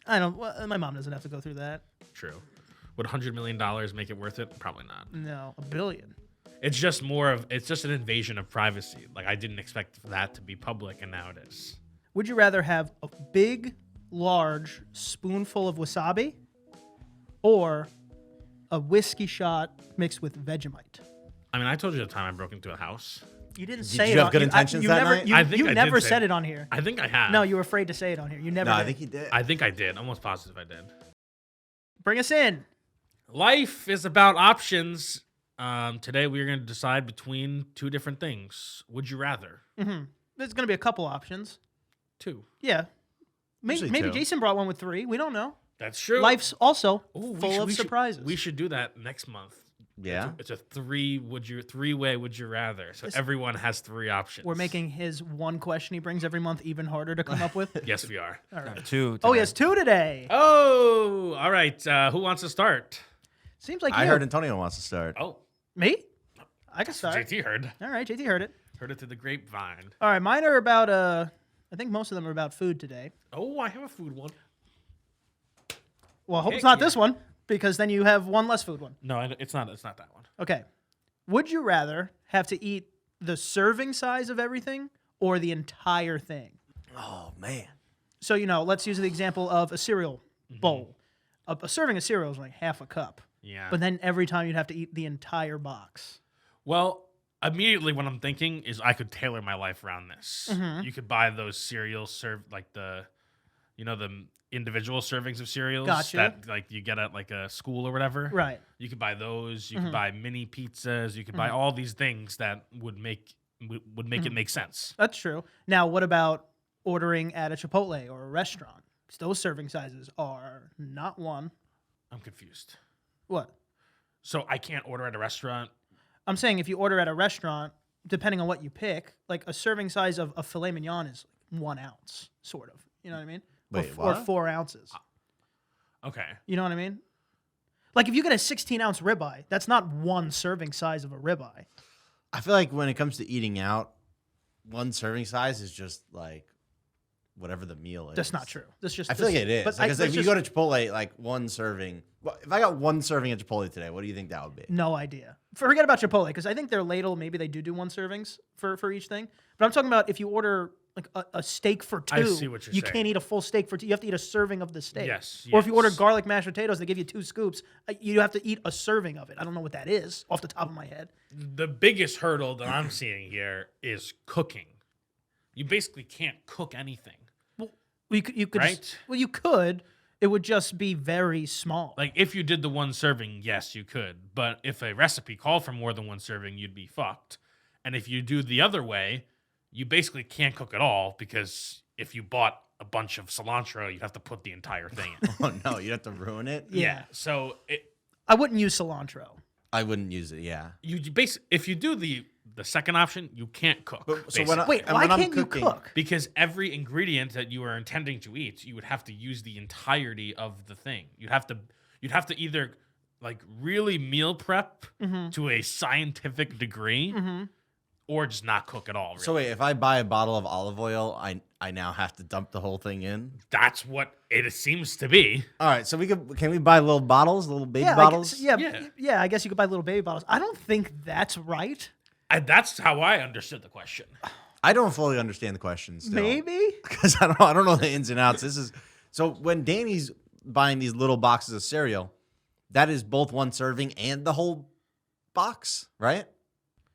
I don't. Well, my mom doesn't have to go through that. True. Would $100 million make it worth it? Probably not. No, $1 billion. It's just it's just an invasion of privacy. Like, I didn't expect that to be public, and now it is. Would you rather have a big, large spoonful of wasabi or a whiskey shot mixed with Vegemite? I mean, I told you the time I broke into a house. You didn't Did say you it. have good intentions that night? I think you I never did say said it. it on here. I think I have. No, you were afraid to say it on here. You never No, did. I think he did. I think I did. Almost positive I did. Bring us in. Life is about options. Today we are going to decide between two different things. Would you rather? Mm-hmm. There's going to be a couple options. Two. Yeah. Maybe two. Jason brought one with 3. We don't know. That's true. Life's also Ooh, full of surprises. We should do that next month. Yeah. It's a three-way would you rather. So everyone has 3 options. We're making his one question he brings every month even harder to come up with. Yes, we are. All right. 2. Oh, he has 2 today. Oh, all right. Who wants to start? Seems like I you. heard Antonio wants to start. Oh, Me? I can start. JT heard. All right, JT heard it. Heard it through the grapevine. All right, mine are about, I think most of them are about food today. Oh, I have a food one. Well, I hope Heck it's not yeah. this one, because then you have one less food one. No, it's not. It's not that one. Okay. Would you rather have to eat the serving size of everything or the entire thing? Oh, man. So, let's use the example of a cereal bowl. A serving of cereal is like half a cup. Yeah. But then every time you'd have to eat the entire box. Well, immediately what I'm thinking is I could tailor my life around this. You could buy those cereals served like the individual servings of cereals Gotcha. that like you get at like a school or whatever. Right. You could buy those. You could buy mini pizzas. You could buy all these things that would make it make sense. That's true. Now, what about ordering at a Chipotle or a restaurant? 'Cause those serving sizes are not one. I'm confused. What? So I can't order at a restaurant. I'm saying if you order at a restaurant, depending on what you pick, like a serving size of a filet mignon is 1 ounce, sort of. You know what I mean? Wait, or what? 4 ounces. Okay. You know what I mean? Like if you get a 16-ounce ribeye, that's not one serving size of a ribeye. I feel like when it comes to eating out, one serving size is just like whatever the meal is. That's not true. That's just. I feel like it is. But Because that's if you just go to Chipotle, like one serving. Well, if I got one serving at Chipotle today, what do you think that would be? no idea. Forget about Chipotle because I think their ladle maybe they do 1 servings for each thing. But I'm talking about if you order like a steak for 2, I see what you're you saying. can't eat a full steak for 2. You have to eat a serving of the steak. Yes, Or if you order yes. garlic mashed potatoes, they give you 2 scoops. You have to eat a serving of it. I don't know what that is off the top of my head. The biggest hurdle that I'm seeing here is cooking. You basically can't cook anything. Well, you could. Right? Well, you could. It would just be very small. Like if you did the 1 serving, yes, you could. But if a recipe called for more than 1 serving, you'd be fucked. And if you do the other way, you basically can't cook at all because if you bought a bunch of cilantro, you'd have to put the entire thing in. Oh, no. You'd have to ruin it? Yeah. So I wouldn't use cilantro. I wouldn't use it, yeah. if you do the second option, you can't cook. But, so when basically. Wait, and why when I'm can't you cooking- cook? Because every ingredient that you are intending to eat, you would have to use the entirety of the thing. You'd have to either like really meal prep to a scientific degree, or just not cook at all. Really. So wait, if I buy a bottle of olive oil, I now have to dump the whole thing in? That's what it seems to be. All right, so can we buy little bottles, little baby Yeah, bottles? yeah. I guess you could buy little baby bottles. I don't think that's right. That's how I understood the question. I don't fully understand the question still. Maybe. Because I don't know the ins and outs. So when Danny's buying these little boxes of cereal, that is both 1 serving and the whole box, right?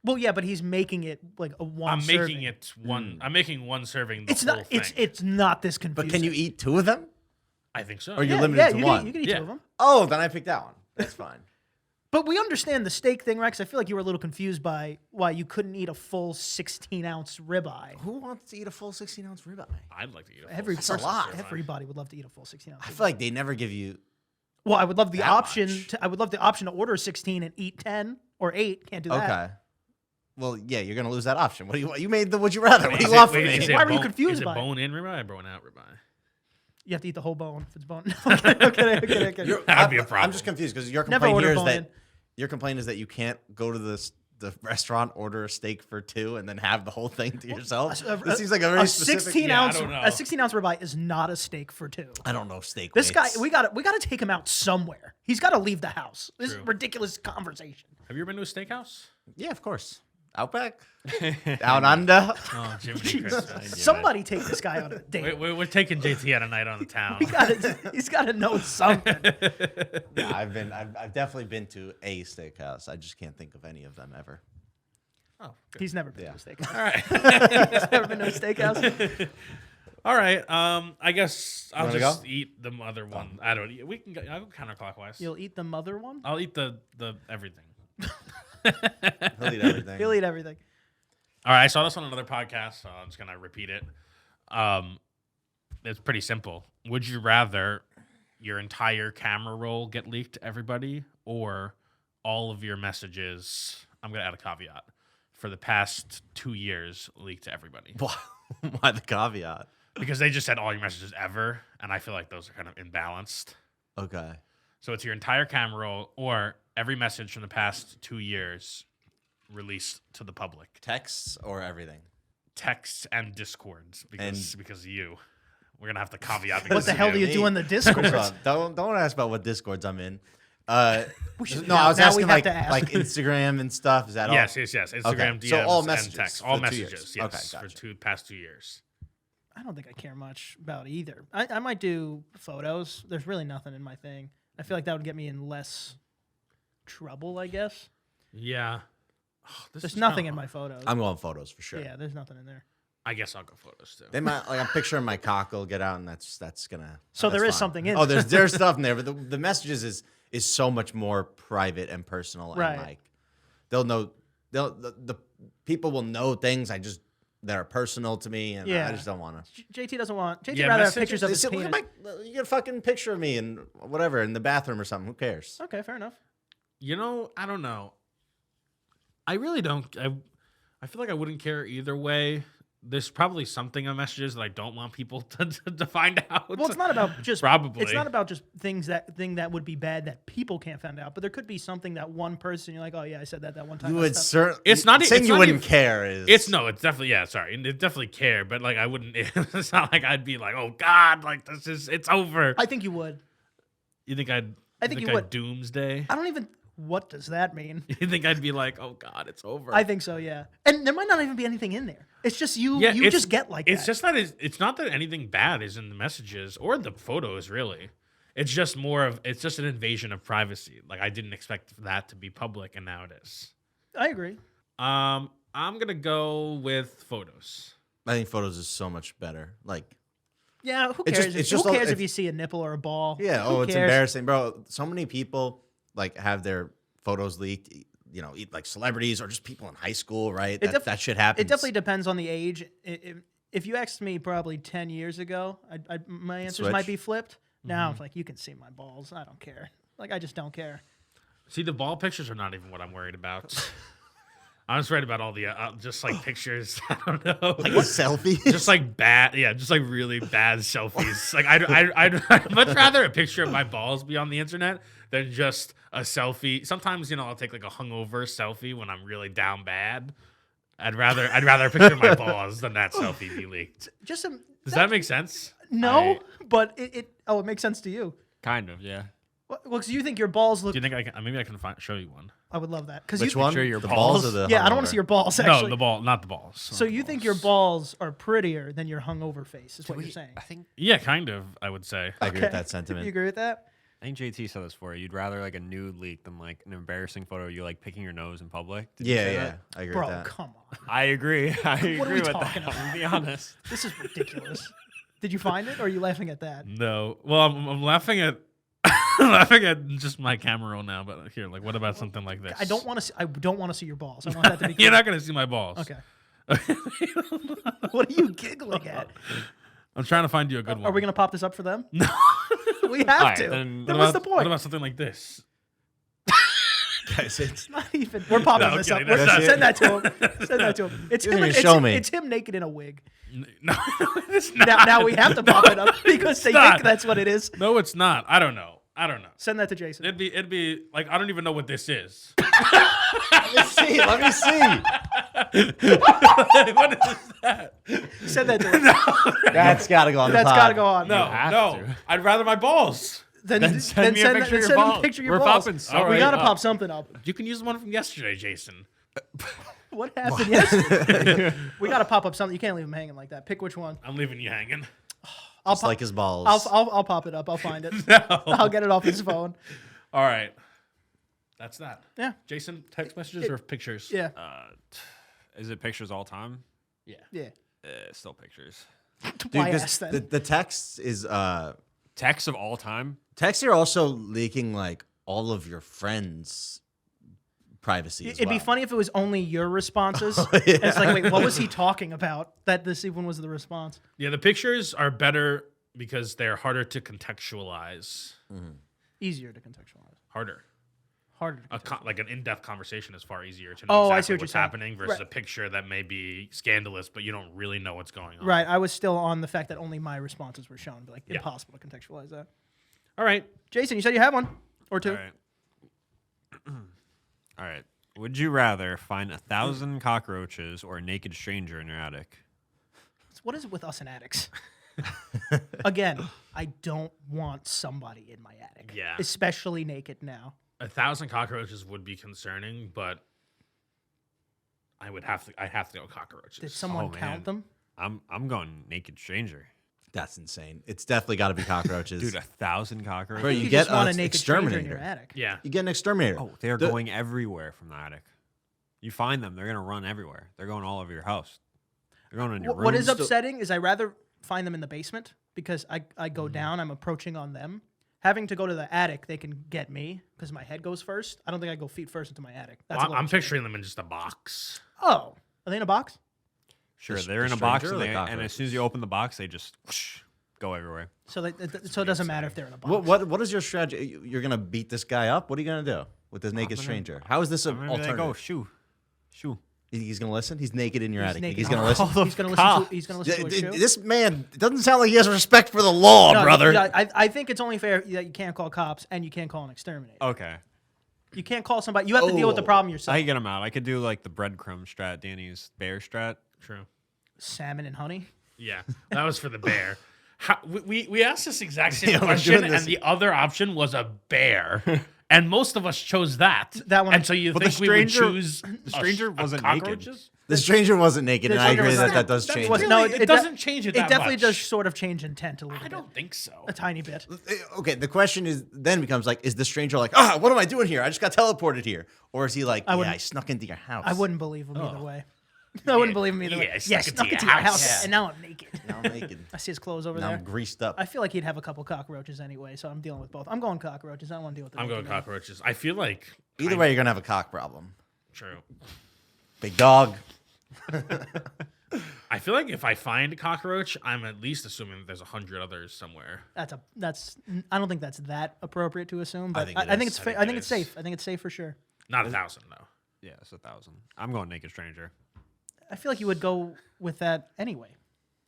Well, yeah, but he's making it like a 1 I'm serving. making it one. I'm making 1 serving. The It's whole not. thing. It's not this confusing. But can you eat 2 of them? I think so. Or you're Yeah, limited yeah, to you 1? Can, you can eat Yeah. 2 of them. Oh, then I picked that one. That's fine. But we understand the steak thing, Rex. I feel like you were a little confused by why you couldn't eat a full 16-ounce ribeye. Who wants to eat a full 16-ounce ribeye? I'd like to eat a full Every That's a person, lot. everybody would love to eat a full 16-ounce. I feel like they never give you. Well, I would love the that option. much. I would love the option to order 16 and eat 10 or 8. Can't do that. Okay. Well, yeah, you're gonna lose that option. What do you want? You made the would you rather? What do Is you it- want from wait, me? is it Why were you bone- confused Is it by it? bone-in ribeye or bone-out ribeye? You have to eat the whole bone if it's bone. okay. You're- That'd be a problem. I'm just confused because your Never complaint order here is bone that in. your complaint is that you can't go to the the restaurant, order a steak for 2, and then have the whole thing to yourself? This seems like a A very specific. 16 I ounce don't know. a 16 ounce ribeye is not a steak for 2. I don't know steak. This guy, weights. we got to take him out somewhere. He's got to leave the house. This True. is ridiculous conversation. Have you ever been to a steakhouse? Yeah, of course. Outback, down under. Oh, Jiminy Christmas. Somebody take this guy on a date. We're taking JT out a night on the town. He's got to know something. Yeah, I've definitely been to a steakhouse. I just can't think of any of them ever. Oh, good. He's never been to a steakhouse. All right. He's never been to a steakhouse. All right. I guess I'll wanna just go? eat the other one. I don't. We can go. I'll go counterclockwise. You'll eat the mother one? I'll eat the everything. He'll eat everything. He'll eat everything. All right. I saw this on another podcast, so I'm just gonna repeat it. It's pretty simple. Would you rather your entire camera roll get leaked to everybody, or all of your messages? I'm gonna add a caveat. For the past 2 years, leaked to everybody. Why the caveat? Because they just said all your messages ever, and I feel like those are kind of imbalanced. Okay. So it's your entire camera roll or every message from the past 2 years released to the public. Texts or everything? Texts and discords because of you. We're going to have to caveat What because the of hell do you do in the Discord? Hold on. Don't ask about what Discords I'm in. We should- No, now- I was now we asking have like to ask. Instagram and stuff. Is that all? Yes. Instagram, Okay. DMs, So all and messages text. for All 2 messages, years. yes, Okay, for gotcha. past 2 years. I don't think I care much about either. I might do photos. There's really nothing in my thing. I feel like that would get me in less trouble, I guess. Yeah. Oh, this There's is nothing kinda in my hard. photos. I'm going photos for sure. Yeah, there's nothing in there. I guess I'll go photos too. They might like I'm picturing my cock will get out, and that's gonna. So that's there is fine. something in Oh, there. there's stuff in there, but the messages is so much more private and personal, Right. and like they'll know the people will know things that are personal to me, and Yeah. I just don't want to. JT doesn't want. JT Yeah, rather have messages- pictures of his Look penis. at you get a fucking picture of me and whatever in the bathroom or something. Who cares? Okay, fair enough. You know, I don't know. I really don't. I feel like I wouldn't care either way. There's probably something in messages that I don't want people to find out. Well, it's not about just Probably. It's not about just thing that would be bad that people can't find out. But there could be something that one person you're like, oh yeah, I said that one time. You That's would not- certainly. It's not- saying it's you not wouldn't even- care. Is It's definitely, yeah, sorry. It definitely care, but like I wouldn't, it's not like I'd be like, oh God, like it's over. I think you would. You think I'd, I think you I'd would. doomsday? I don't even. What does that mean? You think I'd be like, oh God, it's over? I think so. Yeah, and there might not even be anything in there. It's just you. Yeah, you it's- just get like It's that. just that it's not that anything bad is in the messages or the photos, really. It's just it's just an invasion of privacy. Like I didn't expect that to be public, and now it is. I agree. I'm gonna go with photos. I think photos is so much better. Like, Yeah, who It's cares? just- it's who just cares a- if you see a nipple or a ball? yeah, Who it's cares? embarrassing, bro. So many people like have their photos leaked. You know, like celebrities or just people in high school, right? That shit happens. It definitely depends on the age. If you asked me probably 10 years ago, my answers Switch. might be flipped. Now it's like, you can see my balls. I don't care. Like, I just don't care. See, the ball pictures are not even what I'm worried about. I'm just worried about all the just like pictures. I don't know, like a selfie. just like bad, yeah, just like really bad selfies. Like I'd much rather a picture of my balls be on the internet than just a selfie. Sometimes I'll take like a hungover selfie when I'm really down bad. I'd rather a picture of my balls than that selfie be leaked. Just some. Does that make sense? No, but it makes sense to you. Kind of, yeah. Well, because you think your balls look. Do you think I can? Maybe I can show you one. I would love that. Because Which one? Show your the balls? balls or the Yeah, I don't want hungover? to see your balls. Actually, No, the ball, not the balls. So you think your balls are prettier than your hungover face? Is what you're saying? I think Yeah, kind of. I would say. I agree with Okay. that sentiment. You agree with that? JT said this for you. You'd rather like a nude leak than like an embarrassing photo of you like picking your nose in public. Did you Yeah, say yeah, that? I agree Bro, with that. come on. I agree. I agree What are we with talking that. about? To be honest. This is ridiculous. Did you find it, or are you laughing at that? No. Well, I'm laughing at laughing at just my camera roll now. But here, like, what about something like this? I don't want to. I don't want to see your balls. I want that to be. You're clear. not gonna see my balls. Okay. What are you giggling at? I'm trying to find you a good one. Are we gonna pop this up for them? No. We have Alright, to. then- Then What what's the about- point? What about something like this? Guys, it's It's not even. We're popping No, I'm this up. kidding. That's Send not- that to him. Send that to him. It's You him. didn't It's, show me. it's him naked in a wig. No, it's not. Now we have to pop it up because they not. think that's what it is. No, it's not. I don't know. I don't know. Send that to Jason. It'd be like I don't even know what this is. Let me see. Let me see. What is that? Send that to him. That's got to go on the That's pod. got to go on. No, have no. to. I'd rather my balls. Then send me a picture of your send him a balls. picture of your We're balls. popping We something got to up. pop something up. You can use the one from yesterday, Jason. What happened yesterday? We got to pop up something. You can't leave him hanging like that. Pick which one. I'm leaving you hanging. I'll Just pop, like his balls. I'll pop it up. I'll find it. No. I'll get it off his phone. All right. That's that. Yeah. Jason, text messages or pictures? Yeah. Is it pictures all time? Yeah. Yeah. Still pictures. Why Dude, ask that? the text is Texts of all time? texts are also leaking like all of your friends' privacy. as It'd be well. funny if it was only your responses. Yeah. And it's like, wait, what was he talking about? That this even was the response. Yeah, the pictures are better because they're harder to contextualize. Easier to contextualize. Harder. Harder to Like an in-depth conversation is far easier to know Oh, I exactly see what what's you're saying. happening versus Right. a picture that may be scandalous, but you don't really know what's going on. Right. I was still on the fact that only my responses were shown. But like, Yeah. impossible to contextualize that. All right. Jason, you said you had one or two. All right. All right. Would you rather find 1,000 cockroaches or a naked stranger in your attic? What is it with us and addicts? Again, I don't want somebody in my attic. Yeah. Especially naked now. 1,000 cockroaches would be concerning, but I'd have to go cockroaches. Did someone Oh, man. count them? I'm going naked stranger. That's insane. It's definitely got to be cockroaches. Dude, 1,000 cockroaches? Bro, you You get just want a an naked stranger in exterminator. your attic. Yeah. You get an exterminator. Oh, they're The- going everywhere from the attic. You find them, they're going to run everywhere. They're going all over your house. They're going in your room. What is upsetting is I rather find them in the basement because I go Mm-hmm. down, I'm approaching on them. Having to go to the attic, they can get me because my head goes first. I don't think I go feet first into my attic. That's a Well, little I'm upsetting. picturing them in just a box. Oh, are they in a box? Sure, The- they're the in a box, stranger or and, the and as soon as you open the box, they just whoosh, go everywhere. So so it doesn't matter if they're in a box. What is your strategy? You're gonna beat this guy up? What are you gonna do with this naked gonna- stranger? How is this an I'm gonna be like, alternative? oh, shoo. He's gonna listen. He's naked in your He's attic. naked. He's gonna Oh, listen. He's gonna listen to. He's gonna listen to a shoe. This man it doesn't sound like he has respect for the law, No, brother. I think it's only fair that you can't call cops and you can't call an exterminator. Okay. You can't call somebody. You have to deal with the Oh. problem yourself. I can get them out. I could do like the breadcrumb strat, Danny's bear strat. True. Salmon and honey. Yeah. That was for the bear. We asked this exact same Yeah, we're question, doing and this. the other option was a bear. And most of us chose that. That one- And so you But think the we would stranger- choose the stranger a wasn't naked. cockroaches? The stranger wasn't naked, The and I stranger agree was that not- that does that's change. really- it. No, it doesn't change it It that definitely much. does sort of change intent a little I bit. don't think so. A tiny bit. Okay, the question is then becomes like, is the stranger like, what am I doing here? I just got teleported here, or is he like, I yeah, wouldn't- I snuck into your house? I wouldn't believe him either Oh. way. I wouldn't believe him either yeah, way. I snuck Yes, into snuck your into your house. house, Yeah. and now I'm naked. Now I'm naked. I see his clothes over Now there. I'm greased up. I feel like he'd have a couple cockroaches anyway, so I'm dealing with both. I'm going cockroaches. I don't want to deal with the I'm going naked man. cockroaches. I feel like Either way, you're gonna have a cock problem. True. Big dog. I feel like if I find a cockroach, I'm at least assuming that there's 100 others somewhere. That's. I don't think that's that appropriate to assume, but think I it think is. it's. I think I think it it's is. safe. I think it's safe for sure. Not 1,000 though. Yeah, it's 1,000. I'm going naked stranger. I feel like you would go with that anyway.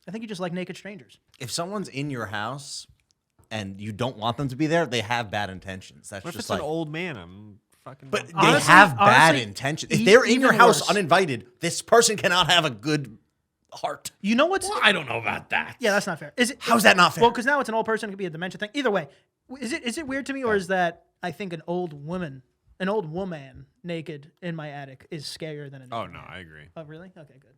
I think you just like naked strangers. If someone's in your house and you don't want them to be there, they have bad intentions. That's What if just it's like. an old man? I'm fucking. But they Honestly- have bad honestly, intentions. If they're in your even house worse. uninvited, this person cannot have a good heart. You know what's? Well, I don't know about that. Yeah, that's not fair. Is it? How's that not fair? Well, because now it's an old person. It could be a dementia thing. Either way, is it weird to me, or is that I think an old woman naked in my attic is scarier than a naked oh no, man. I agree. Oh, really? Okay, good.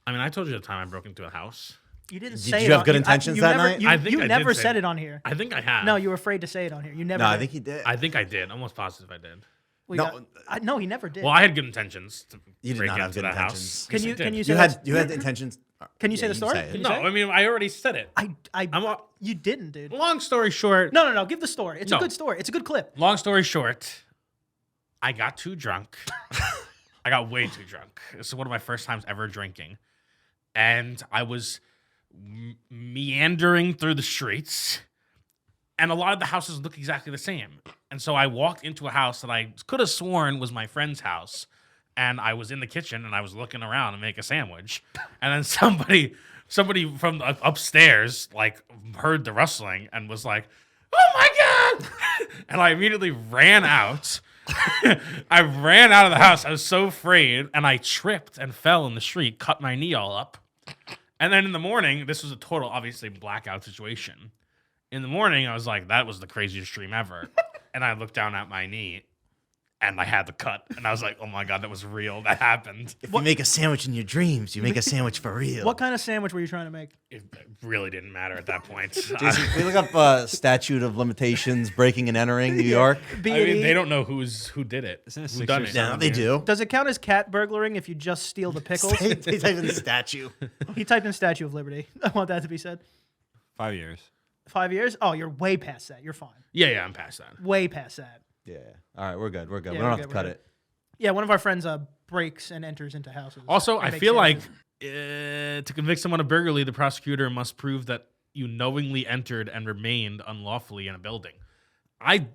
I mean, I told you the time I broke into a house. You didn't Did say you it have on- good I- intentions you that never, night? You, I think you I did never say said it. it on here. I think I have. No, you were afraid to say it on here. You never. No, I did. think he did. I think I did. I'm almost positive I did. We No. got- no, he never did. Well, I had good intentions to You did break not have into good the intentions. house. Can Yes, I you did. can you say You that- had intentions. Can you say Yeah, the story? say it. Can you No, say it? I mean I already said it. I'm you didn't, dude. Long story short. No. Give the story. It's a No. good story. It's a good clip. Long story short, I got too drunk. I got way too drunk. This is one of my first times ever drinking, and I was meandering through the streets, and a lot of the houses look exactly the same. And so I walked into a house that I could have sworn was my friend's house, and I was in the kitchen and I was looking around to make a sandwich, and then somebody from upstairs like heard the rustling and was like, "Oh my God, And I immediately ran out. I ran out of the house. I was so afraid, and I tripped and fell in the street, cut my knee all up. And then in the morning, this was a total, obviously, blackout situation. In the morning, I was like, that was the craziest dream ever. And I looked down at my knee, and I had the cut. And I was like, oh my God, that was real. That happened. If you make a sandwich in your dreams, you make a sandwich for real. What kind of sandwich were you trying to make? It really didn't matter at that point. Jason, can we look up statute of limitations, breaking and entering, New York? I mean, they don't know who did it. Isn't it Who 6 done or it. 7 No, they do. Does it count as cat burglaring if you just steal the pickles? They type in the statue. He typed in Statue of Liberty. I want that to be said. 5 years. 5 years? Oh, you're way past that. You're fine. Yeah, I'm past that. Way past that. Yeah. All right, we're good. We're good. Yeah, we don't we're have to good, cut we're it. Yeah, one of our friends breaks and enters into houses. Also, and I makes feel like sandwiches. to convict someone of burglary, the prosecutor must prove that you knowingly entered and remained unlawfully in a building. I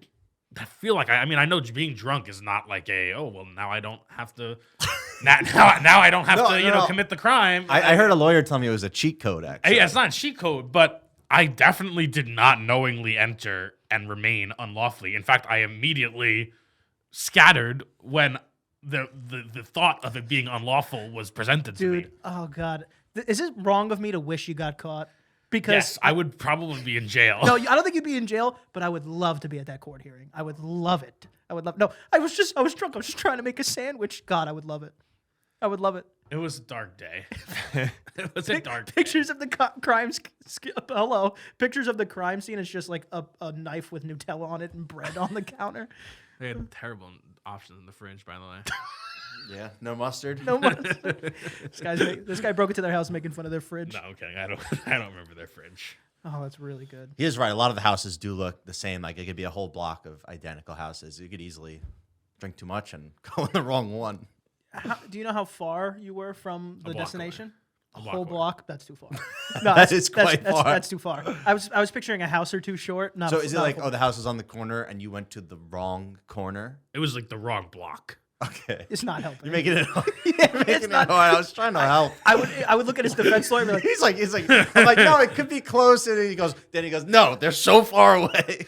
feel like I mean I know being drunk is not like now I don't have to now I don't have to No. commit the crime. I heard a lawyer tell me it was a cheat code, actually. Yeah, it's not a cheat code, but I definitely did not knowingly enter and remain unlawfully. In fact, I immediately scattered when the thought of it being unlawful was presented to me. Dude, oh God. Is it wrong of me to wish you got caught? Because Yes, I would probably be in jail. no, I don't think you'd be in jail, but I would love to be at that court hearing. I would love it. No, I was drunk. I was just trying to make a sandwich. God, I would love it. I would love it. It was a dark day. It was a dark day. Pictures of the crime hello. Pictures of the crime scene is just like a knife with Nutella on it and bread on the counter. They had terrible options in the fridge, by the way. Yeah, no mustard. No mustard. This guy broke into their house making fun of their fridge. No, okay, I don't remember their fridge. Oh, that's really good. He is right. A lot of the houses do look the same. Like it could be a whole block of identical houses. You could easily drink too much and go in the wrong one. Do you know how far you were from the block destination? A A block whole away. block? That's too far. No, That that's- is quite that's, far. That's too far. I was picturing a house or two short. Not, So is it not a like, full- oh, the house is on the corner and you went to the wrong corner? It was like the wrong block. Okay. It's not helping. You're making it. Yeah, Making it's it not. hard. I was trying to help. I would look at his defense lawyer and be like, He's like, I'm like, no, it could be close. And then he goes, no, they're so far away.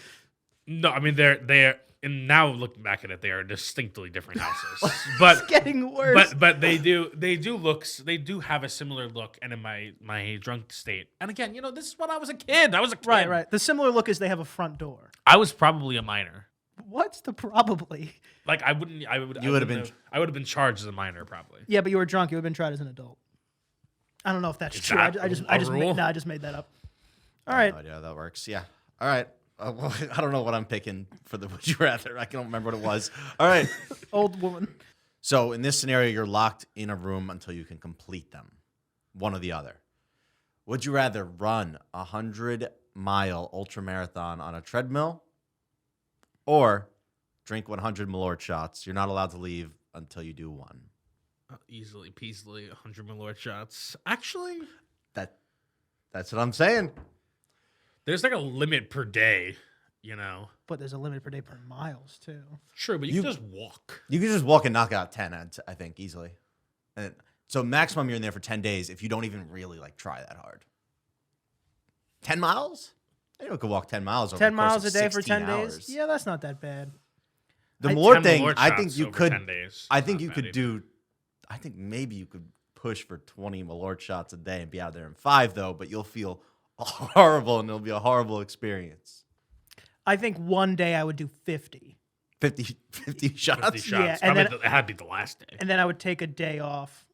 No, I mean they're and now looking back at it, they are distinctly different houses. But it's getting worse. but they do have a similar look, and in my drunk state. And again, this is when I was a kid. I was a kid. Right. The similar look is they have a front door. I was probably a minor. What's the probably? Like I would have been charged as a minor probably. Yeah, but you were drunk. You would have been tried as an adult. I don't know if that's Is true. that I just a rule? I just made that up. All right. No idea how that works. Yeah. All right. Well, I don't know what I'm picking for the would you rather. I don't remember what it was. All right. Old woman. So in this scenario, you're locked in a room until you can complete them, one or the other. Would you rather run 100-mile ultramarathon on a treadmill or drink 100 malort shots? You're not allowed to leave until you do one. Easily, peasily, 100 malort shots. Actually, That's what I'm saying. there's like a limit per day, But there's a limit per day per miles too. True, but you can just walk. You can just walk and knock out 10, I think, easily. And so maximum you're in there for 10 days if you don't even really try that hard. 10 miles? Anyone could walk 10 miles over 10 the course miles of a day for 16 10 hours. days? Yeah, that's not that bad. The I- more 10 thing, malort I think shots you over could 10 days. I think Not you bad could either. do I think maybe you could push for 20 malort shots a day and be out there in 5 though, but you'll feel horrible and it'll be a horrible experience. I think one day I would do 50. 50 shots? 50 shots. Yeah, and Probably then- it had to be the last day. And then I would take a day off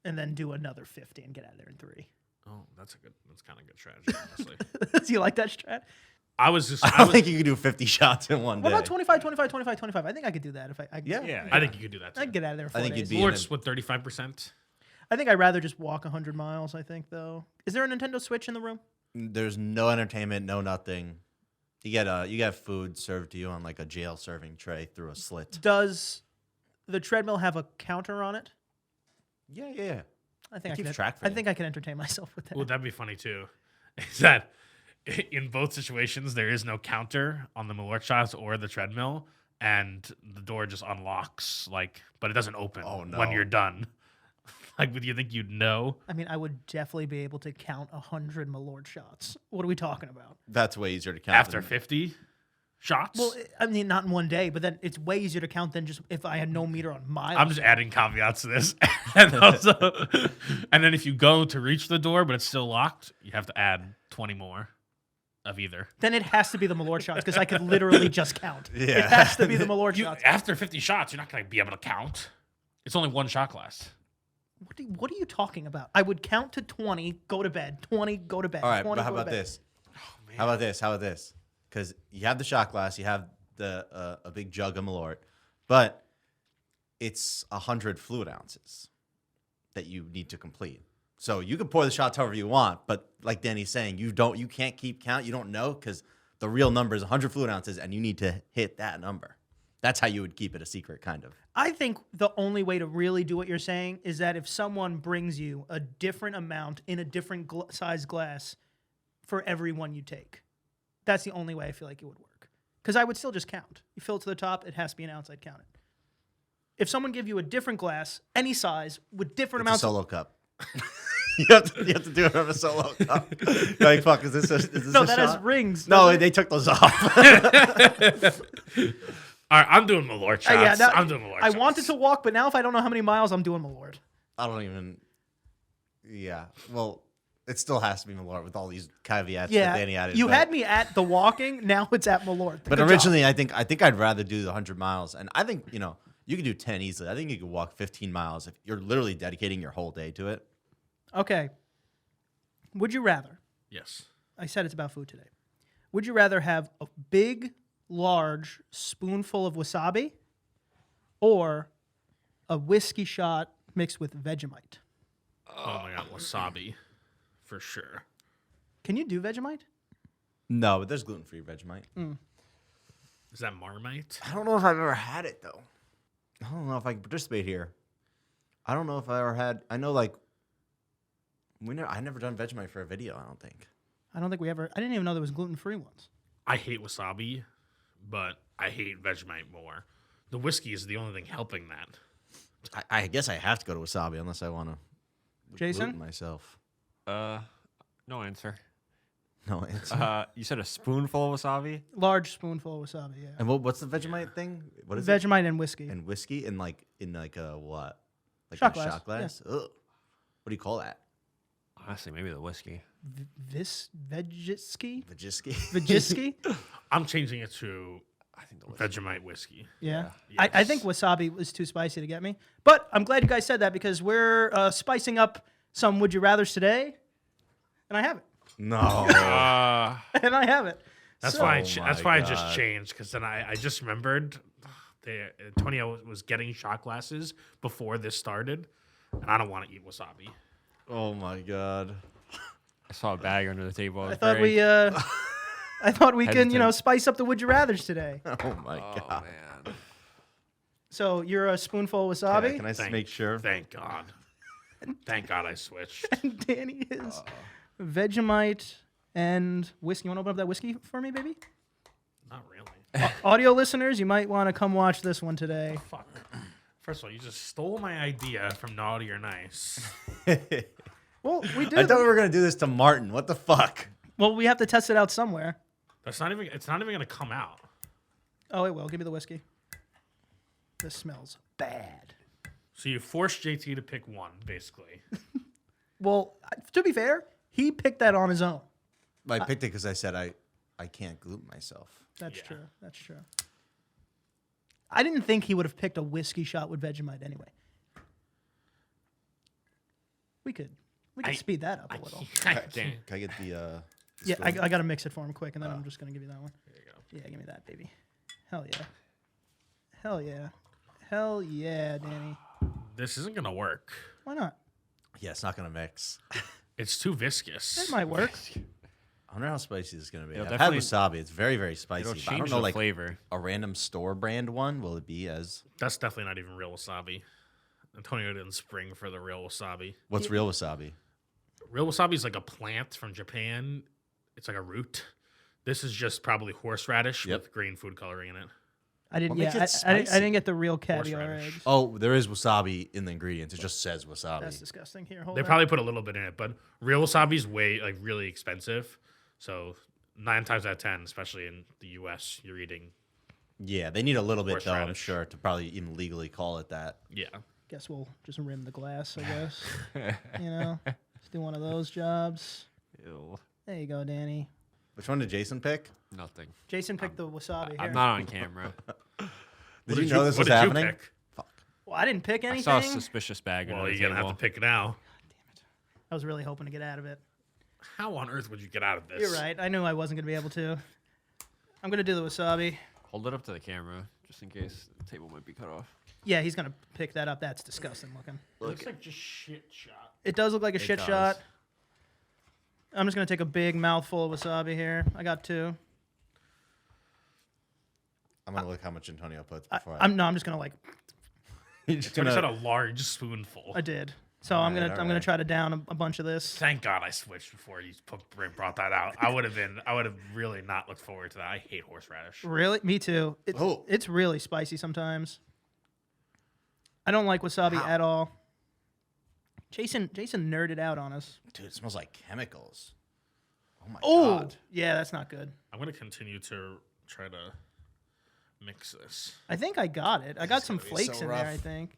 and then do another 50 and get out of there in 3. Oh, that's kind of good strategy, honestly. Do you like that strat? I was just. I don't think you could do 50 shots in one What day. about 25, 25, 25, 25? I think I could do that if I Yeah. Yeah. I think you could do that. Too. I could get out of there in 4 I think days. you'd be in Malorts with 35%. I think I'd rather just walk 100 miles, I think, though. Is there a Nintendo Switch in the room? There's no entertainment, no nothing. You get food served to you on like a jail serving tray through a slit. Does the treadmill have a counter on it? Yeah. I think It I keeps can. track for I you. think I can entertain myself with that. Well, that'd be funny too. Is that in both situations there is no counter on the malort shots or the treadmill, and the door just unlocks, but it doesn't open Oh, no. when you're done. Would you think you'd know? I mean, I would definitely be able to count 100 malort shots. What are we talking about? That's way easier to count. After than- 50? shots. Well, I mean, not in one day, but then it's way easier to count than just if I had no meter on miles. I'm just adding caveats to this. And also, and then if you go to reach the door but it's still locked, you have to add 20 more of either. Then it has to be the malort shots because I could literally just count. Yeah. It has to be the malort shots. After 50 shots, you're not going to be able to count. It's only one shot glass. What are you talking about? I would count to 20, go to bed. 20, go to bed. All right, 20, but how go to about bed. this? How about this? How about this? Because you have the shot glass, you have the a big jug of Malort, but it's 100 fluid ounces that you need to complete. So you can pour the shots however you want, but like Danny's saying, you can't keep count. You don't know because the real number is 100 fluid ounces, and you need to hit that number. That's how you would keep it a secret, kind of. I think the only way to really do what you're saying is that if someone brings you a different amount in a different size glass for every one you take, that's the only way I feel like it would work. Because I would still just count. You fill it to the top, it has to be an ounce, I'd count it. If someone give you a different glass, any size, with different It's amounts a solo cup. you have to do it from a solo cup. Like, fuck, is this No, a that shot? has rings. No, doesn't it? they took those off. All right, I'm doing Malort shots. Yeah, I'm doing Malort I shots. wanted to walk, but now if I don't know how many miles, I'm doing Malort. I don't even. Yeah. Well, it still has to be Malort with all these caveats that Danny added. You but, had me at the walking. Now it's at Malort. But Good job. originally, I think I'd rather do the 100 miles, and I think you could do 10 easily. I think you could walk 15 miles if you're literally dedicating your whole day to it. Okay. Would you rather? Yes. I said it's about food today. Would you rather have a big, large spoonful of wasabi or a whiskey shot mixed with Vegemite? Oh my god, wasabi. For sure. Can you do Vegemite? No, but there's gluten-free Vegemite. Is that Marmite? I don't know if I've ever had it though. I don't know if I can participate here. I don't know if I ever had. I know like I never done Vegemite for a video. I don't think. I don't think we ever. I didn't even know there was gluten-free ones. I hate wasabi, but I hate Vegemite more. The whiskey is the only thing helping that. I guess I have to go to wasabi unless I want to. Jason? Myself. No answer. No answer. You said a spoonful of wasabi? Large spoonful of wasabi. Yeah. And what's the Vegemite thing? What is it? Vegemite and whiskey. And whiskey in like a what? Like Shot a glass, shot glass? Ugh. What do you call that? Honestly, maybe the whiskey. Vegiski? Vajiski. Vajiski? I'm changing it to I think the whiskey. Vegemite whiskey. Yeah. Yes. I think wasabi was too spicy to get me. But I'm glad you guys said that because we're spicing up some Would You Rathers today. And I have it. No. And I have it. That's So- why. Oh That's my why I just God. changed because then I just remembered Antonio was getting shot glasses before this started, and I don't want to eat wasabi. Oh my god. I saw a bag under the table. I thought we can, Hesitant. spice up the Would You Rathers today. Oh my Oh god. man. So you're a spoonful of wasabi, Can I just make sure? Thank God. Thank God I switched. and Danny is Vegemite and whiskey. You want to open up that whiskey for me, baby? Not really. Audio listeners, you might want to come watch this one today. Fuck. First of all, you just stole my idea from Naughty or Nice. Well, we I did. thought we were gonna do this to Martin. What the fuck? Well, we have to test it out somewhere. It's not even gonna come out. Oh, it will. Give me the whiskey. This smells bad. So you forced JT to pick one, basically. Well, to be fair, he picked that on his own. I picked it because I said I can't gluten myself. That's Yeah. true. That's true. I didn't think he would have picked a whiskey shot with Vegemite anyway. We could speed that up a little. Damn. Can I get the Yeah, I spoon? got to mix it for him quick, and then I'm just going to give you that one. There you go. Yeah, give me that, baby. Hell yeah. Hell yeah. Hell yeah, Danny. This isn't gonna work. Why not? Yeah, it's not gonna mix. It's too viscous. That might work. I wonder how spicy this is gonna be. It'll I've had definitely- wasabi. It's very, very spicy. It'll But I change don't know, the like flavor. a random store brand one. Will it be as That's definitely not even real wasabi. Antonio didn't spring for the real wasabi. what's real wasabi? Real wasabi is like a plant from Japan. It's like a root. This is just probably horseradish Yep. with green food coloring in it. I didn't. What Yeah, makes it I spicy? didn't get the real caviar Horseradish. eggs. Oh, there is wasabi in the ingredients. It just says wasabi. That's disgusting. Here, hold They on. probably put a little bit in it, but real wasabi is way really expensive. So 9 times out of 10, especially in the U.S., you're eating. Yeah, they need a little bit though, I'm Horseradish. sure, to probably even legally call it that. Yeah. Guess we'll just rim the glass, I guess. You know, just do one of those jobs. Ew. There you go, Danny. Which one did Jason pick? Nothing. Jason picked the wasabi. I'm Here. not on camera. Did you know this was happening? Pick? Well, I didn't pick I anything. saw a suspicious bag Well, under the you're gonna table. have to pick it now. I was really hoping to get out of it. How on earth would you get out of this? You're right. I knew I wasn't going to be able to. I'm going to do the wasabi. Hold it up to the camera, just in case the table might be cut off. Yeah, he's going to pick that up. That's disgusting looking. It looks like just shit shot. It does look like a It shit does. shot. I'm just going to take a big mouthful of wasabi here. I got 2. I'm gonna look how much Antonio puts I'm before I'm just going to like, He's just Tony said gonna, a large spoonful. I did. So I'm Alright, going to alright. try to down a bunch of this. Thank God I switched before you brought that out. I would have really not looked forward to that. I hate horseradish. Really? Me too. Oh. It's really spicy sometimes. I don't like wasabi How? at all. Jason nerded out on us. dude, it smells like chemicals. Oh my Oh, god. yeah, that's not good. I'm gonna continue to try to mix this. I think I got it. I got is some gonna be flakes so in there, rough. I think.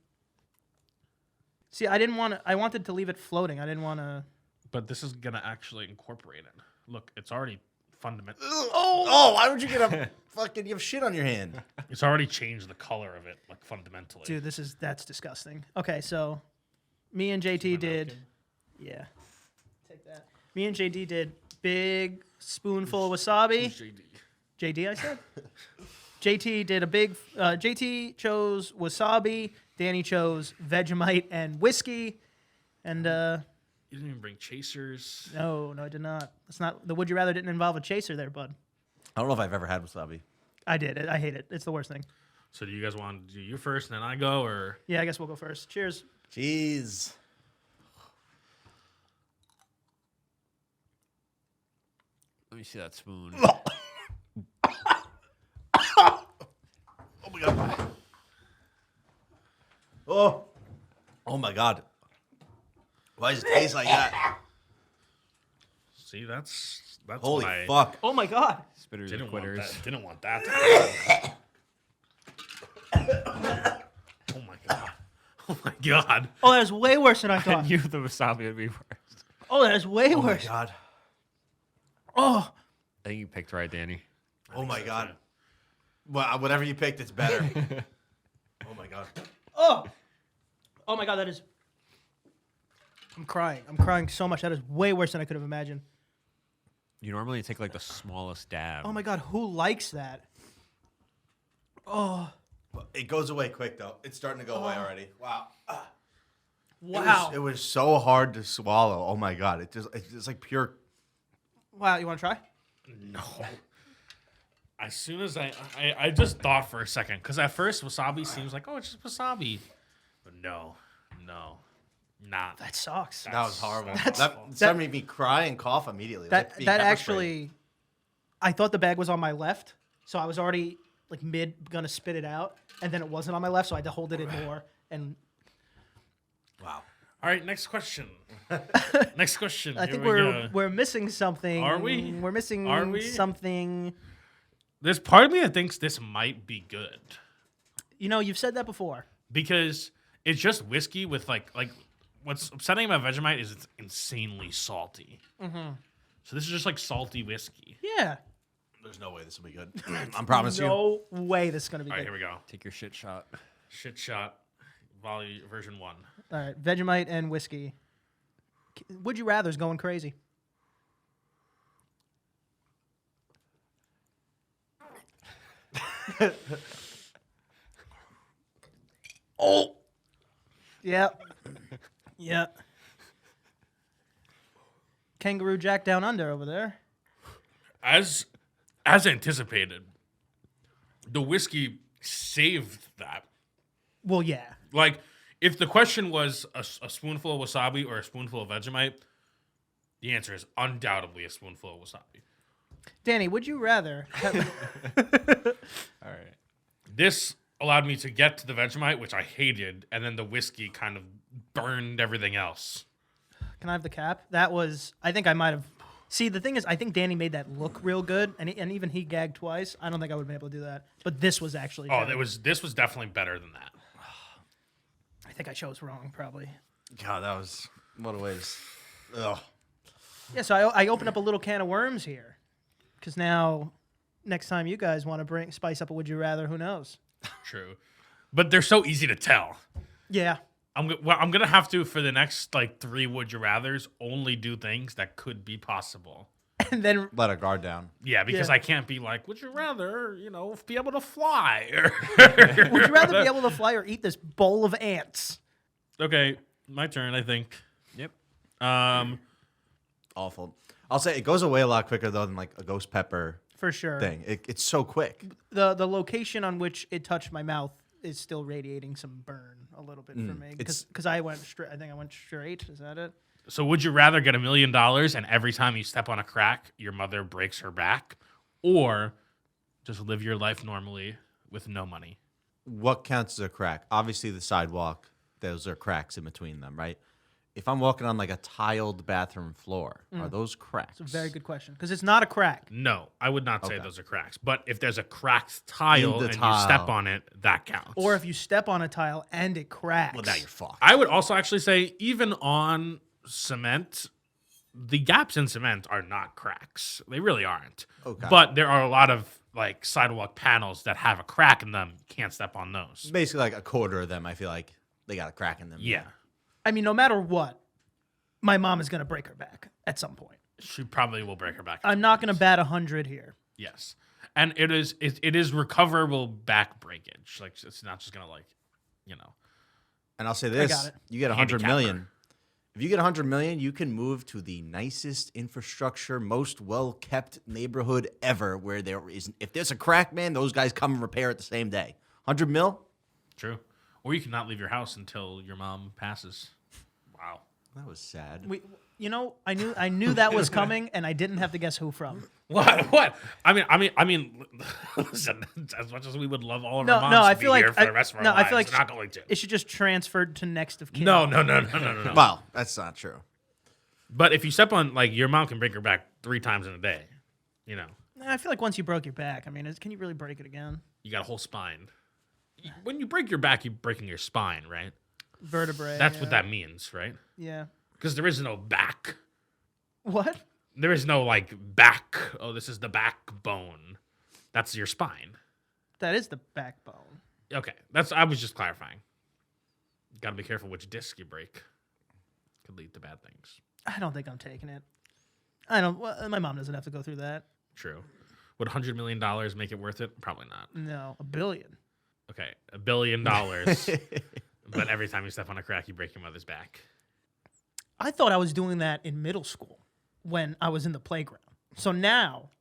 See, I didn't want to. I wanted to leave it floating. I didn't want to. But this is gonna actually incorporate it. Look, it's already fundamental. Oh, why would you get a fucking? You have shit on your hand. It's already changed the color of it, like fundamentally. Dude, that's disgusting. Okay, so me and JT did. Yeah. Take that. Me and JD did big spoonful of wasabi. JD. JD, I said. JT did a big. JT chose wasabi. Danny chose Vegemite and whiskey. And You didn't even bring chasers. no, I did not. That's not the. Would you rather didn't involve a chaser there, bud. I don't know if I've ever had wasabi. I did. I hate it. It's the worst thing. So do you guys want to do you first and then I go, or Yeah, I guess we'll go first. Cheers. Jeez. Let me see that spoon. Oh my god. Oh. Oh my god. Why does it taste like that? see that's Holy what I fuck. Oh my god. Spitters didn't and want quitters. that. Didn't want that. To happen. Oh my god. Oh my god. Oh, that is way worse than I I thought. knew the wasabi would be worse. Oh, that is way Oh my worse. god. Oh, I think you picked right, Danny. Oh my god. Well, whatever you picked, it's better. Oh my god. oh, oh my god. That is. I'm crying. I'm crying so much. That is way worse than I could have imagined. You normally take like the smallest dab. Oh my god, who likes that? Oh, It goes away quick though. It's starting to go away already. Wow. wow. It was so hard to swallow. Oh my god. It's like pure. Wow, you want to try? No. As soon as I just thought for a second, because at first wasabi seems like, oh, it's just wasabi. But no, not. That sucks. That was horrible. That's- That started making me cry and cough immediately. It was like being That pepper sprayed. actually, I thought the bag was on my left, so I was already like mid gonna spit it out, and then it wasn't on my left, so I had to hold it in more. And Wow. All right, next question. Next question. I Here think we we're go. we're missing something. Are we? We're missing Are we? something. There's part of me that thinks this might be good You know, you've said that before. because it's just whiskey with like what's upsetting about Vegemite is it's insanely salty. Mm-hmm. So this is just like salty whiskey. Yeah. There's no way this will be good. I promise you. No way this is gonna be All right, good. here we go. Take your shit shot. Shit shot, version 1. All right, Vegemite and whiskey. Would you rather's going crazy. Oh. Yep. Yep. Kangaroo Jack down under over there. As anticipated, the whiskey saved that. Well, yeah. Like, if the question was a spoonful of wasabi or a spoonful of Vegemite, the answer is undoubtedly a spoonful of wasabi. Danny, would you rather have, All right. This allowed me to get to the Vegemite, which I hated, and then the whiskey kind of burned everything else. Can I have the cap? That was I think I might have See, the thing is, I think Danny made that look real good, and even he gagged twice. I don't think I would have been able to do that. But this was actually. Oh, good. this was definitely better than that. I think I chose wrong, probably. God, that was what a waste. Ugh. Yeah, so I opened up a little can of worms here, because now, next time you guys want to spice up a Would You Rather, who knows? True, but they're so easy to tell. Yeah. I'm gonna have to, for the next like 3 Would You Rathers, only do things that could be possible. And then Let our guard down. Yeah, because Yeah. I can't be like, would you rather, be able to fly? would you rather be able to fly or eat this bowl of ants? Okay, my turn, I think. Yep. Awful. I'll say it goes away a lot quicker though than like a ghost pepper For sure. thing. It's so quick. The location on which it touched my mouth is still radiating some burn a little bit for me. Because I went straight. I think I went straight. Is that it? So would you rather get $1 million and every time you step on a crack, your mother breaks her back, or just live your life normally with no money? What counts as a crack? Obviously, the sidewalk. Those are cracks in between them, right? If I'm walking on like a tiled bathroom floor, are those cracks? It's a very good question because it's not a crack. No, I would not say Okay. those are cracks. But if there's a cracked tile the and you tile. step on it, that counts. Or if you step on a tile and it cracks. Well, now you're fucked. I would also actually say, even on cement, the gaps in cement are not cracks. They really aren't. Okay. But there are a lot of like sidewalk panels that have a crack in them. You can't step on those. Basically, like a quarter of them, I feel like they got a crack in them. Yeah. I mean, no matter what, my mom is going to break her back at some point. She probably will break her back. I'm not going to bat 100 here. Yes. And it is recoverable back breakage. Like, it's not just gonna And I'll say got this: it. you get 100 Handicapper. million. If you get 100 million, you can move to the nicest infrastructure, most well-kept neighborhood ever, where there is. If there's a crack, man, those guys come and repair it the same day. 100 mil. True. Or you cannot leave your house until your mom passes. Wow. That was sad. I knew that was coming, and I didn't have to guess who from. What? I mean. Listen. As much as we would love all of No, our moms no, I to be feel like here for the rest of our no, lives, I feel like we're not going to. it should just transferred to next of kin. No. Well, that's not true. But if you step on, like, your mom can break her back 3 times in a day. I feel like once you broke your back, I mean, can you really break it again? You got a whole spine. When you break your back, you're breaking your spine, right? Vertebrae. That's yeah. what that means, right? Yeah. Because there is no back. What? There is no, like, back. Oh, this is the backbone. That's your spine. That is the backbone. Okay, I was just clarifying. Got to be careful which disc you break. Could lead to bad things. I don't think I'm taking it. I don't. Well, my mom doesn't have to go through that. True. Would $100 million make it worth it? Probably not. No, $1 billion. Okay, $1 billion. But every time you step on a crack, you break your mother's back. I thought I was doing that in middle school when I was in the playground. So now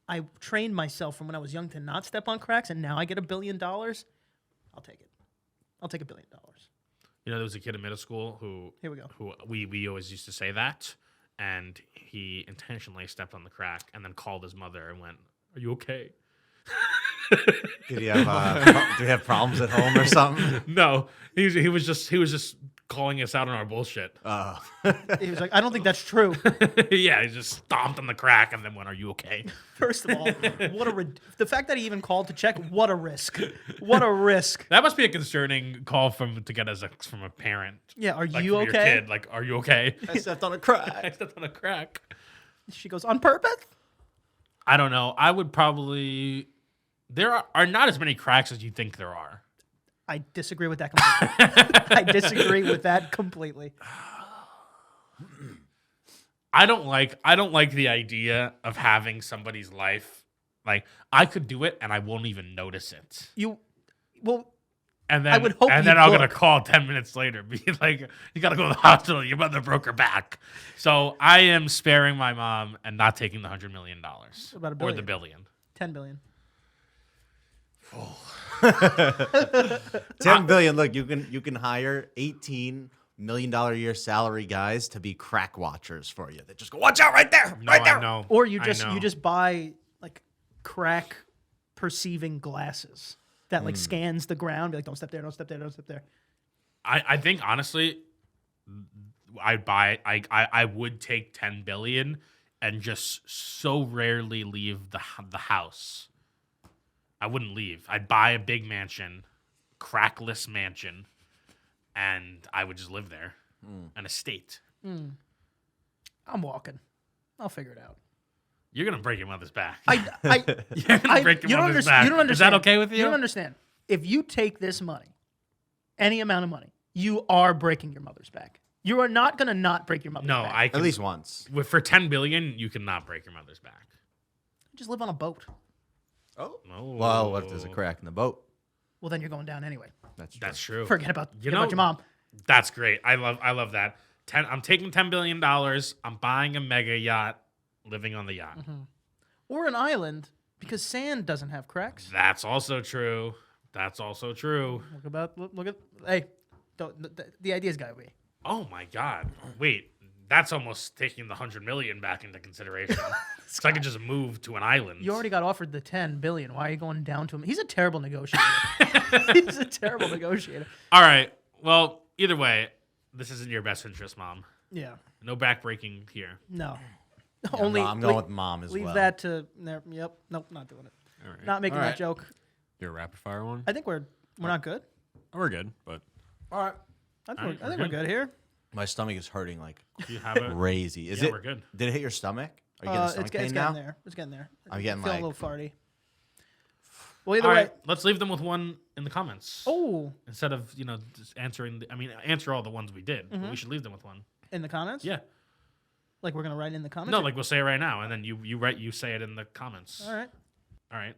I trained myself from when I was young to not step on cracks, and now I get $1 billion. I'll take it. I'll take $1 billion. There was a kid in middle school who Here we go. Who we always used to say that, and he intentionally stepped on the crack and then called his mother and went, "Are you okay?" Did he have? Do we have problems at home or something? No, he was just calling us out on our bullshit. He was like, I don't think that's true. Yeah, he just stomped on the crack and then went, "Are you okay?" First of all, the fact that he even called to check, what a risk. What a risk. That must be a concerning call from a parent. Yeah, are Like, you from your okay? kid, like, "Are you okay?" I stepped on a I crack. stepped on a crack. She goes, on purpose? I don't know. I would probably. There are not as many cracks as you think there are. I disagree with that completely. I disagree with that completely. I don't like the idea of having somebody's life. Like, I could do it and I won't even notice it. I And then would hope and you then I'm gonna would. call 10 minutes later, be like, "You gotta go to the hospital. Your mother broke her back." So I am sparing my mom and not taking the $100 million. about $1 Or the billion? billion. $10 billion. 10 billion. Look, you can hire $18 million a year salary guys to be crack watchers for you. They just go, watch out right there, No, right there. I know. Or you I just know. buy like crack perceiving glasses that like scans the ground. Be like, don't step there, don't step there, don't step there. I think honestly, I would take 10 billion and just so rarely leave the house. I wouldn't leave. I'd buy a big mansion, crackless mansion, and I would just live there. An estate. I'm walking. I'll figure it out. You're gonna break your mother's back. You're gonna break your mother's back. You don't understand. Is that okay with you? You don't understand. If you take this money, any amount of money, you are breaking your mother's back. You are not gonna not break your mother's No, back. I can, At least once. for 10 billion, you cannot break your mother's back. Just live on a boat. Oh. Oh. Well, what if there's a crack in the boat? Well, then you're going down anyway. That's true. That's true. Forget about You your mom. That's great. I love that. I'm taking $10 billion. I'm buying a mega yacht, living on the yacht. Or an island, because sand doesn't have cracks. That's also true. Look at. Hey, the idea's got to be. Oh my God. Wait, that's almost taking the 100 million back into consideration. So I could just move to an island. You already got offered the 10 billion. Why are you going down to him? He's a terrible negotiator. He's a terrible negotiator. All right. Well, either way, this isn't your best interest, Mom. Yeah. No backbreaking here. No. Yeah, I'm going with mom as leave well. that to there. Yep. Nope. Not doing it. All right. Not making All that right. joke. Your rapid fire one? I think we're not good. We're good, but All right. I think we're good here. My stomach is hurting like Do you have it? crazy. Is Yeah, it? we're good. Did it hit your stomach? Are you getting stomach It's pain getting now? there. It's getting there. I'm getting feeling like- a little farty. Well, either All way. right. Let's leave them with one in the comments. Oh, Instead of, just answering. Answer all the ones we did. But we should leave them with one. in the comments. Yeah. Like we're gonna write in the comments. No, or- like we'll say it right now, and then you say it in the comments. All right. All right.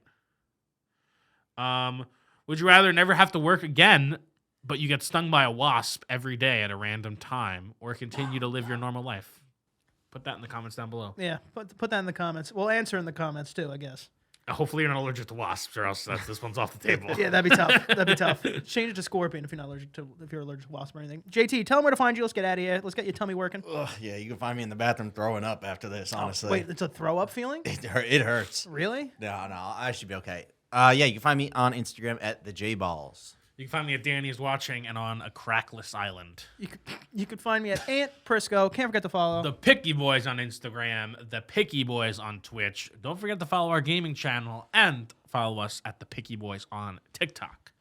Would you rather never have to work again, but you get stung by a wasp every day at a random time, or continue to live your normal life? Put that in the comments down below. Yeah. Put that in the comments. We'll answer in the comments too, I guess. Hopefully you're not allergic to wasps, or else this one's off the table. Yeah, that'd be tough. That'd be tough. Change it to scorpion if you're allergic to wasp or anything. JT, tell them where to find you. Let's get out of here. Let's get your tummy working. Ugh, yeah, you can find me in the bathroom throwing up after this. Honestly, Wait, it's a throw up feeling? it hurts. Really? No, I should be okay. Yeah, you can find me on Instagram at the JBalls. You can find me at Danny's Watching and on a crackless island. You could find me at Aunt Prisco. Can't forget to follow. The Picky Boys on Instagram, the Picky Boys on Twitch. Don't forget to follow our gaming channel and follow us at the Picky Boys on TikTok.